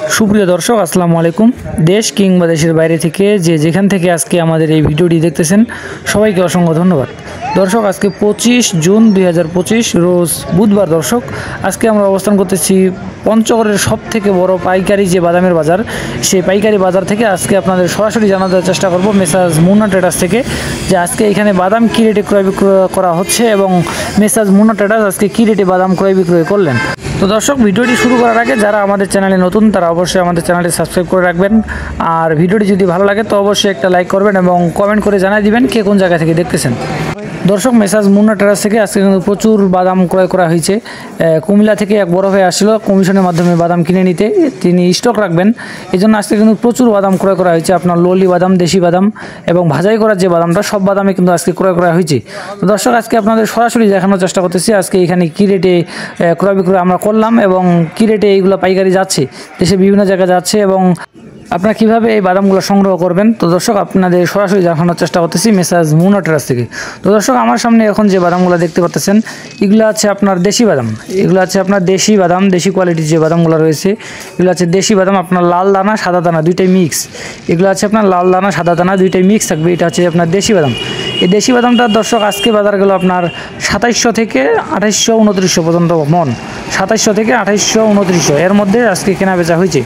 সুপ্রিয় দর্শক, আসসালামু আলাইকুম। দেশ কিংবা দেশের বাইরে থেকে যেখান থেকে আজকে আমাদের এই ভিডিওটি দেখতেছেন, সবাইকে অসংখ্য ধন্যবাদ। দর্শক, আজকে 25 জুন 2025 রোজ বুধবার। দর্শক, আজকে আমরা অবস্থান করতেছি পঞ্চগড়ের সবথেকে বড় পাইকারি যে বাদামের বাজার, সেই পাইকারি বাজার থেকে আজকে আপনাদের সরাসরি জানানোর চেষ্টা করব মেসাজ মুন্না ট্রেডার্স থেকে, যে আজকে এখানে বাদাম কী রেটে ক্রয় বিক্রয় করা হচ্ছে এবং মেসাজ মুন্না ট্রেডার্স আজকে কী রেটে বাদাম ক্রয় বিক্রয় করলেন। তো দর্শক, ভিডিওটি শুরু করার আগে যারা আমাদের চ্যানেলে নতুন তারা অবশ্যই আমাদের চ্যানেলটি সাবস্ক্রাইব করে রাখবেন, আর ভিডিওটি যদি ভালো লাগে তো অবশ্যই একটা লাইক করবেন এবং কমেন্ট করে জানিয়ে দিবেন কে কোন জায়গা থেকে দেখতেছেন। দর্শক, মেসাজ মুন্না ট্রেডার্স থেকে আজকে কিন্তু প্রচুর বাদাম ক্রয় করা হয়েছে। কুমিল্লা থেকে এক বড় ভাই আসছিল কমিশনের মাধ্যমে বাদাম কিনে নিতে, তিনি স্টক রাখবেন, এই জন্য আজকে কিন্তু প্রচুর বাদাম ক্রয় করা হয়েছে। আপনার ললি বাদাম, দেশি বাদাম এবং ভাজাই করার যে বাদামটা, সব বাদামে কিন্তু আজকে ক্রয় করা হয়েছে। তো দর্শক, আজকে আপনাদের সরাসরি দেখানোর চেষ্টা করতেছি আজকে এখানে কী রেটে ক্রয় বিক্রয় আমরা করলাম এবং কী রেটে এইগুলো পাইকারি যাচ্ছে, দেশে বিভিন্ন জায়গায় যাচ্ছে এবং আপনারা কীভাবে এই বাদামগুলো সংগ্রহ করবেন। তো দর্শক, আপনাদের সরাসরি দেখানোর চেষ্টা করতেছি মেসাজ মুন্না ট্রেডার্স থেকে। তো দর্শক, আমার সামনে এখন যে বাদামগুলো দেখতে পাচ্ছেন, এগুলো আছে আপনার দেশি বাদাম। এগুলো আছে আপনার দেশি বাদাম, দেশি কোয়ালিটির যে বাদামগুলো রয়েছে, এগুলো আছে দেশি বাদাম, আপনার লাল দানা সাদা দানা দুইটাই মিক্স। এগুলো আছে আপনার লাল দানা সাদা দানা দুইটাই মিক্স থাকবে। এটা হচ্ছে আপনার দেশি বাদাম। এই দেশি বাদামটা দর্শক আজকে বাজার গেল আপনার 2700 থেকে 2800 2900 পর্যন্ত মন। 2700 থেকে 2800 2900 এর মধ্যে আজকে কেনা বেচা হয়েছে।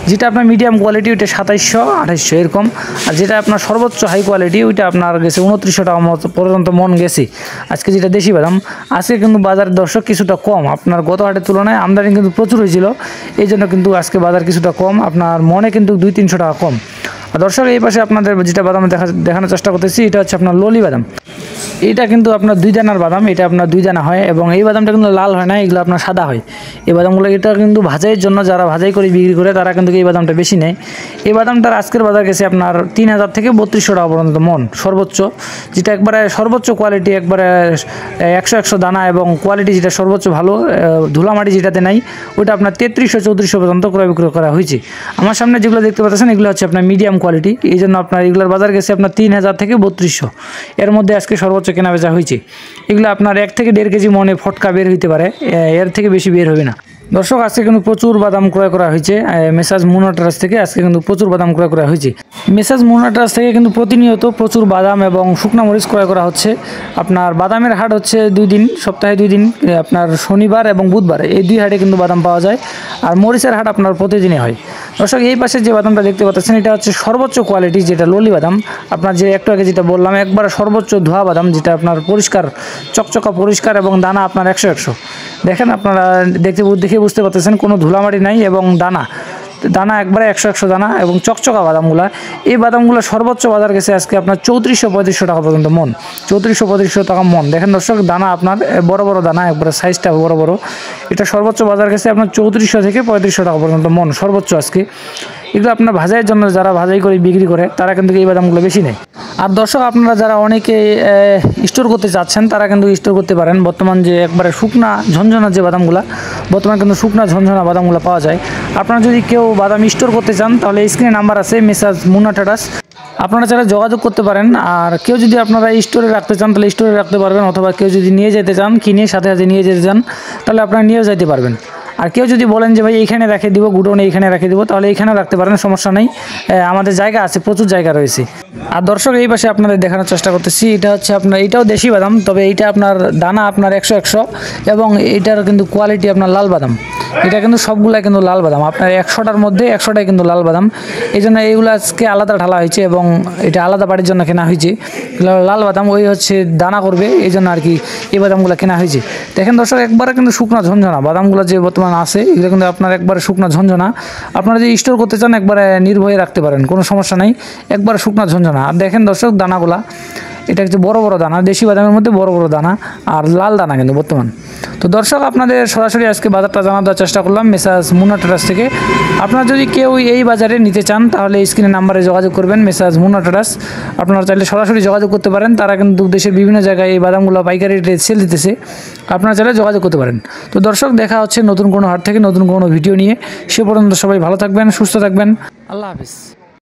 যেটা আপনার মিডিয়াম কোয়ালিটি ওইটা 2700 2800 এরকম, আর যেটা আপনার সর্বোচ্চ হাই কোয়ালিটি ওইটা আপনার গেছে 2900 টাকা পর্যন্ত মন গেছে আজকে, যেটা দেশি বাদাম। আজকে কিন্তু বাজারের দর্শক কিছুটা কম, আপনার গত হাটের তুলনায় আমদানি কিন্তু প্রচুর হয়েছিল, এই জন্য কিন্তু আজকে বাজার কিছুটা কম, আপনার মনে কিন্তু 200-300 টাকা কম। আর দর্শক, এই পাশে আপনাদের যেটা বাদাম দেখানোর চেষ্টা করতেছি, এটা হচ্ছে আপনার ললি বাদাম। এটা কিন্তু আপনার 2 দানার বাদাম, এটা আপনার 2 দানা হয় এবং এই বাদামটা কিন্তু লাল হয় না, এগুলো আপনার সাদা হয় এই বাদামগুলো। এটা কিন্তু ভাজাইয়ের জন্য, যারা ভাজাই করে বিক্রি করে তারা কিন্তু এই বাদামটা বেশি নেয়। এই বাদামটার আজকের বাজার গেছে আপনার 3000 থেকে 3200 টাকা পর্যন্ত মন সর্বোচ্চ, যেটা একবারে সর্বোচ্চ কোয়ালিটি, একবারে 100 দানা এবং কোয়ালিটি যেটা সর্বোচ্চ ভালো, ধুলামাটি যেটাতে নাই, ওইটা আপনার 3300-3400 পর্যন্ত ক্রয় বিক্রয় করা হয়েছে। আমার সামনে যেগুলো দেখতে পাচ্ছেন এগুলো হচ্ছে আপনার মিডিয়াম কোয়ালিটি, এই জন্য আপনার এগুলোর বাজার গেছে আপনার 3000 থেকে 3200 এর মধ্যে আজকে সর্বোচ্চ কেনা বেচা হয়েছে। এগুলো আপনার 1 থেকে 1.5 কেজি মনে ফটকা বের হইতে পারে, এর থেকে বেশি বের হবে না। দর্শক, আজকে কিন্তু প্রচুর বাদাম ক্রয় করা হয়েছে মেসাজ মুন্না ট্রেডার্স থেকে। আজকে কিন্তু প্রচুর বাদাম ক্রয় করা হয়েছে মেসাজ মুন্না ট্রেডার্স থেকে, কিন্তু প্রতিনিয়ত প্রচুর বাদাম এবং শুকনা মরিচ ক্রয় করা হচ্ছে। আপনার বাদামের হাট হচ্ছে 2 দিন, সপ্তাহে 2 দিন, আপনার শনিবার এবং বুধবার, এই 2 হাটে কিন্তু বাদাম পাওয়া যায়। আর মরিচের হাট আপনার প্রতিদিনই হয়। দর্শক, এই পাশে যে বাদামটা দেখতে পাচ্ছেন, এটা হচ্ছে সর্বোচ্চ কোয়ালিটি, যেটা ললি বাদাম। আপনার যে একটু আগে যেটা বললাম, একবার সর্বোচ্চ ধোয়া বাদাম, যেটা আপনার পরিষ্কার চকচকা পরিষ্কার এবং দানা আপনার 100 দেখেন, আপনারা দেখে বুঝতে পারতেছেন কোনো ধুলামাটি নাই এবং দানা একবারে 100 দানা এবং চকচকা বাদামগুলা। এই বাদামগুলো সর্বোচ্চ বাজার গেছে আজকে আপনার 3400-3500 টাকা পর্যন্ত মন, 3400-3500 টাকা মন। দেখেন দর্শক, দানা আপনার বড় বড় দানা, একবারে সাইজটা বড় বড়। এটা সর্বোচ্চ বাজার গেছে আপনার 3400 থেকে 3500 টাকা পর্যন্ত মন সর্বোচ্চ আজকে। এগুলো আপনার ভাজাইয়ের জন্য, যারা ভাজাই করে বিক্রি করে তারা কিন্তু এই বাদামগুলো বেশি নেয়। আর দর্শক, আপনারা যারা অনেকে স্টোর করতে চাচ্ছেন তারা কিন্তু স্টোর করতে পারেন। বর্তমান যে একবারে শুকনা ঝনঝনা যে বাদামগুলো, বর্তমানে কিন্তু শুকনা ঝনঝনা বাদামগুলো পাওয়া যায়। আপনারা যদি কেউ বাদাম স্টোর করতে চান তাহলে স্ক্রিনে নাম্বার আছে মেসাজ মুন্না ট্রেডার্স, আপনারা যারা যোগাযোগ করতে পারেন। আর কেউ যদি আপনারা স্টোরে রাখতে চান তাহলে স্টোরে রাখতে পারবেন, অথবা কেউ যদি নিয়ে যেতে চান, কিনে সাথে সাথে নিয়ে যেতে চান, তাহলে আপনারা নিয়েও যেতে পারবেন। আর কেউ যদি বলেন যে ভাই এইখানে রেখে দিব, গুডাউনে এইখানে রেখে দিব, তাহলে এইখানে রাখতে পারেন, সমস্যা নেই, আমাদের জায়গা আছে, প্রচুর জায়গা রয়েছে। আর দর্শক, এই পাশে আপনাদের দেখানোর চেষ্টা করতেছি, এটা হচ্ছে আপনার, এটাও দেশি বাদাম, তবে এইটা আপনার দানা আপনার 100 এবং এটার কিন্তু কোয়ালিটি আপনার লাল বাদাম। এটা কিন্তু সবগুলাই কিন্তু লাল বাদাম, আপনার 100টার মধ্যে 100টাই কিন্তু লাল বাদাম। এই জন্য এইগুলো আজকে আলাদা ঢালা হয়েছে এবং এটা আলাদা বাড়ির জন্য কেনা হয়েছে। লাল বাদাম ওই হচ্ছে দানা করবে, এই জন্য আর কি এই বাদামগুলো কেনা হয়েছে। দেখেন দর্শক, একবারে কিন্তু শুকনা ঝনঝনা বাদামগুলো যে বর্তমানে আছে, এগুলো কিন্তু আপনার একবারে শুকনা ঝনঝনা। আপনারা যদি স্টোর করতে চান একবারে নির্ভয়ে রাখতে পারেন, কোনো সমস্যা নেই, একবারে শুকনা ঝনঝনা। আর দেখেন দর্শক, দানাগুলা এটা হচ্ছে বড় বড় দানা, দেশি বাদামের মধ্যে বড় বড় দানা আর লাল দানা কিন্তু বর্তমান। তো দর্শক, আপনাদের সরাসরি আজকে বাজারটা জানার চেষ্টা করলাম মেসাজ মুন্না ট্রেডার্স থেকে। আপনারা যদি কেউ এই বাজারে নিতে চান তাহলে স্ক্রিনে নাম্বারে যোগাযোগ করবেন মেসাজ মুন্না ট্রেডার্স। আপনারা চাইলে সরাসরি যোগাযোগ করতে পারেন, তারা কিন্তু দেশের বিভিন্ন জায়গায় এই বাদামগুলো পাইকারি রেটে সেল দিতেছে, আপনারা চাইলে যোগাযোগ করতে পারেন। তো দর্শক, দেখা হচ্ছে নতুন কোনো হাট থেকে নতুন কোনো ভিডিও নিয়ে। সে পর্যন্ত সবাই ভালো থাকবেন, সুস্থ থাকবেন, আল্লাহ হাফিজ।